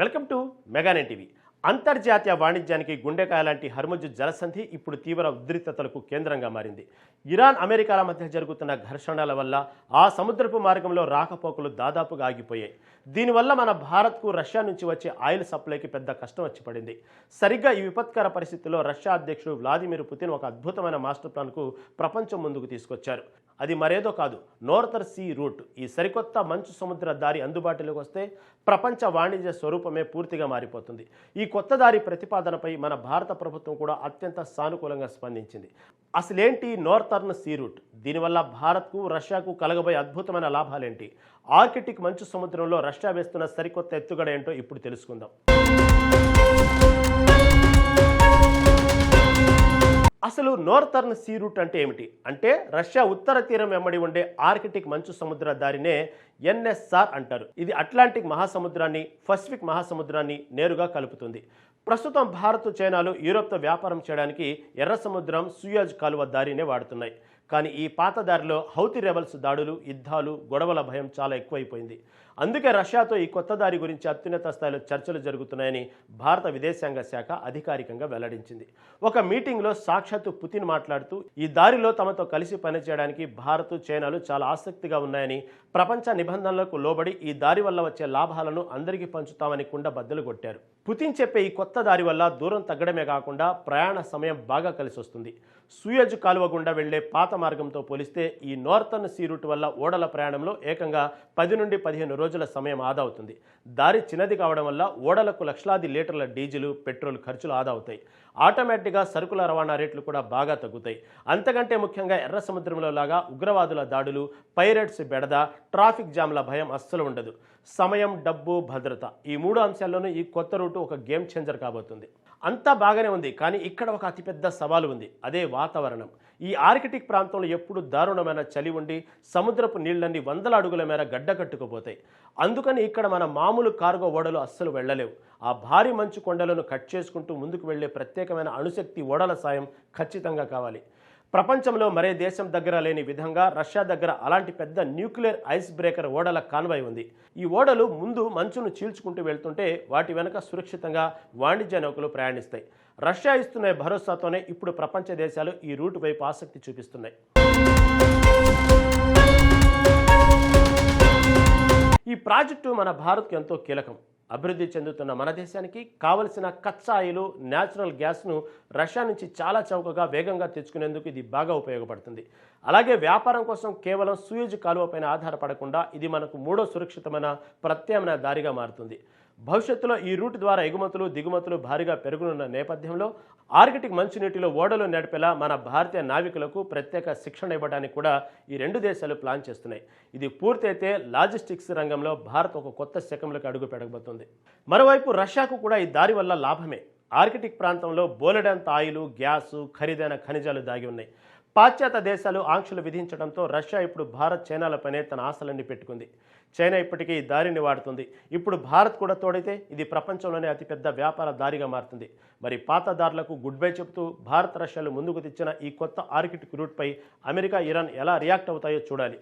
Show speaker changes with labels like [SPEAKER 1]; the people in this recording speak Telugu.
[SPEAKER 1] Welcome to Mega Nine TV. అంతర్జాతీయ వాణిజ్యానికి గుండెకాయ లాంటి హర్ముజ్ జలసంధి ఇప్పుడు తీవ్ర ఉద్రిక్తతలకు కేంద్రంగా మారింది. ఇరాన్ అమెరికాల మధ్య జరుగుతున్న ఘర్షణల వల్ల ఆ సముద్రపు మార్గంలో రాకపోకలు దాదాపుగా ఆగిపోయాయి. దీనివల్ల మన భారత్కు రష్యా నుంచి వచ్చే ఆయిల్ సప్లైకి పెద్ద కష్టం వచ్చి పడింది. సరిగ్గా ఈ విపత్కర పరిస్థితుల్లో రష్యా అధ్యక్షుడు వ్లాదిమిర్ పుతిన్ ఒక అద్భుతమైన మాస్టర్ ప్లాన్కు ప్రపంచం ముందుకు తీసుకొచ్చారు. అది మరేదో కాదు, నార్థర్న్ సీ రూట్. ఈ సరికొత్త మంచు సముద్ర దారి అందుబాటులోకి వస్తే ప్రపంచ వాణిజ్య స్వరూపమే పూర్తిగా మారిపోతుంది. ఈ కొత్త దారి ప్రతిపాదనపై మన భారత ప్రభుత్వం కూడా అత్యంత సానుకూలంగా స్పందించింది. అసలేంటి నార్థర్న్ సీ రూట్? దీనివల్ల భారత్కు రష్యాకు కలగబోయే అద్భుతమైన లాభాలేంటి? ఆర్కిటిక్ మంచు సముద్రంలో రష్యా వేస్తున్న సరికొత్త ఎత్తుగడ ఏంటో ఇప్పుడు తెలుసుకుందాం. అసలు నార్థర్న్ సీ రూట్ అంటే ఏమిటి? అంటే రష్యా ఉత్తర తీరం వెంబడి ఉండే ఆర్కిటిక్ మంచు సముద్ర దారినే ఎన్ఎస్ఆర్ అంటారు. ఇది అట్లాంటిక్ మహాసముద్రాన్ని, పసిఫిక్ మహాసముద్రాన్ని నేరుగా కలుపుతుంది. ప్రస్తుతం భారత్, చైనాలు యూరోప్తో వ్యాపారం చేయడానికి ఎర్ర సముద్రం, సూయజ్ కాలువ దారినే వాడుతున్నాయి. కానీ ఈ పాత దారిలో హౌతీ రెబల్స్ దాడులు, యుద్ధాలు, గొడవల భయం చాలా ఎక్కువైపోయింది. అందుకే రష్యాతో ఈ కొత్త దారి గురించి అత్యున్నత స్థాయిలో చర్చలు జరుగుతున్నాయని భారత విదేశాంగ శాఖ అధికారికంగా వెల్లడించింది. ఒక మీటింగ్లో సాక్షాత్తు పుతిన్ మాట్లాడుతూ ఈ దారిలో తమతో కలిసి పనిచేయడానికి భారత్, చైనాలు చాలా ఆసక్తిగా ఉన్నాయని, ప్రపంచ నిబంధనలకు లోబడి ఈ దారి వల్ల వచ్చే లాభాలను అందరికీ పంచుతామని కుండబద్దలు కొట్టారు. పుతిన్ చెప్పే ఈ కొత్త దారి వల్ల దూరం తగ్గడమే కాకుండా ప్రయాణ సమయం బాగా కలిసి వస్తుంది. సూయజ్ కాలువ గుండా వెళ్లే పాత మార్గంతో పోలిస్తే ఈ నార్థర్న్ సీ రూట్ వల్ల ఓడల ప్రయాణంలో ఏకంగా 10 నుండి 15 రోజుల సమయం ఆదా అవుతుంది. దారి చిన్నది కావడం వల్ల ఓడలకు లక్షలాది లీటర్ల డీజిల్, పెట్రోల్ ఖర్చులు ఆదా అవుతాయి. ఆటోమేటిక్గా సరుకుల రవాణా రేట్లు కూడా బాగా తగ్గుతాయి. అంతకంటే ముఖ్యంగా ఎర్ర సముద్రంలో లాగా ఉగ్రవాదుల దాడులు, పైరేట్స్ బెడద, ట్రాఫిక్ జామ్ల భయం అస్సలు ఉండదు. సమయం, డబ్బు, భద్రత, ఈ 3 అంశాల్లోనూ ఈ కొత్త రూటు ఒక గేమ్ చేంజర్ కాబోతుంది. అంతా బాగానే ఉంది, కానీ ఇక్కడ ఒక అతిపెద్ద సవాలు ఉంది. అదే వాతావరణం. ఈ ఆర్కిటిక్ ప్రాంతంలో ఎప్పుడు దారుణమైన చలి ఉండి సముద్రపు నీళ్లన్నీ వందల అడుగుల మేర గడ్డకట్టుకుపోతాయి. అందుకని ఇక్కడ మన మామూలు కార్గో ఓడలు అస్సలు వెళ్ళలేవు. ఆ భారీ మంచు కొండలను కట్ చేసుకుంటూ ముందుకు వెళ్లే ప్రత్యేకమైన అణుశక్తి ఓడల సాయం ఖచ్చితంగా కావాలి. ప్రపంచంలో మరే దేశం దగ్గర లేని విధంగా రష్యా దగ్గర అలాంటి పెద్ద న్యూక్లియర్ ఐస్ బ్రేకర్ ఓడల కాన్వాయ్ ఉంది. ఈ ఓడలు ముందు మంచును చీల్చుకుంటూ వెళ్తుంటే వాటి వెనుక సురక్షితంగా వాణిజ్య నౌకలు ప్రయాణిస్తాయి. రష్యా ఇస్తున్న భరోసాతోనే ఇప్పుడు ప్రపంచ దేశాలు ఈ రూట్ వైపు ఆసక్తి చూపిస్తున్నాయి. ఈ ప్రాజెక్టు మన భారత్కు ఎంతో కీలకం. అభివృద్ధి చెందుతున్న మన దేశానికి కావలసిన కచ్చా ఆయిల్, న్యాచురల్ గ్యాస్ను రష్యా నుంచి చాలా చౌకగా, వేగంగా తెచ్చుకునేందుకు ఇది బాగా ఉపయోగపడుతుంది. అలాగే వ్యాపారం కోసం కేవలం సూయజ్ కాలువపైన ఆధారపడకుండా ఇది మనకు 3వ సురక్షితమైన ప్రత్యామ్నాయ దారిగా మారుతుంది. భవిష్యత్తులో ఈ రూట్ ద్వారా ఎగుమతులు, దిగుమతులు భారీగా పెరుగునున్న నేపథ్యంలో ఆర్కిటిక్ మంచునీటిలో ఓడలు నడిపేలా మన భారతీయ నావికులకు ప్రత్యేక శిక్షణ ఇవ్వడానికి కూడా ఈ 2 దేశాలు ప్లాన్ చేస్తున్నాయి. ఇది పూర్తయితే లాజిస్టిక్స్ రంగంలో భారత్ ఒక కొత్త శకంలోకి అడుగు పెడగబోతుంది. మరోవైపు రష్యాకు కూడా ఈ దారి వల్ల లాభమే. ఆర్కిటిక్ ప్రాంతంలో బోలెడంత ఆయిల్, గ్యాసు, ఖరీదైన ఖనిజాలు దాగి ఉన్నాయి. పాశ్చాత్య దేశాలు ఆంక్షలు విధించడంతో రష్యా ఇప్పుడు భారత్, చైనాలపైనే తన ఆశలన్నీ పెట్టుకుంది. చైనా ఇప్పటికీ ఈ దారిని వాడుతుంది. ఇప్పుడు భారత్ కూడా తోడైతే ఇది ప్రపంచంలోనే అతిపెద్ద వ్యాపార దారిగా మారుతుంది. మరి పాత దారులకు గుడ్ బై చెబుతూ భారత్, రష్యాలు ముందుకు తెచ్చిన ఈ కొత్త ఆర్కిటిక్ రూట్పై అమెరికా, ఇరాన్ ఎలా రియాక్ట్ అవుతాయో చూడాలి.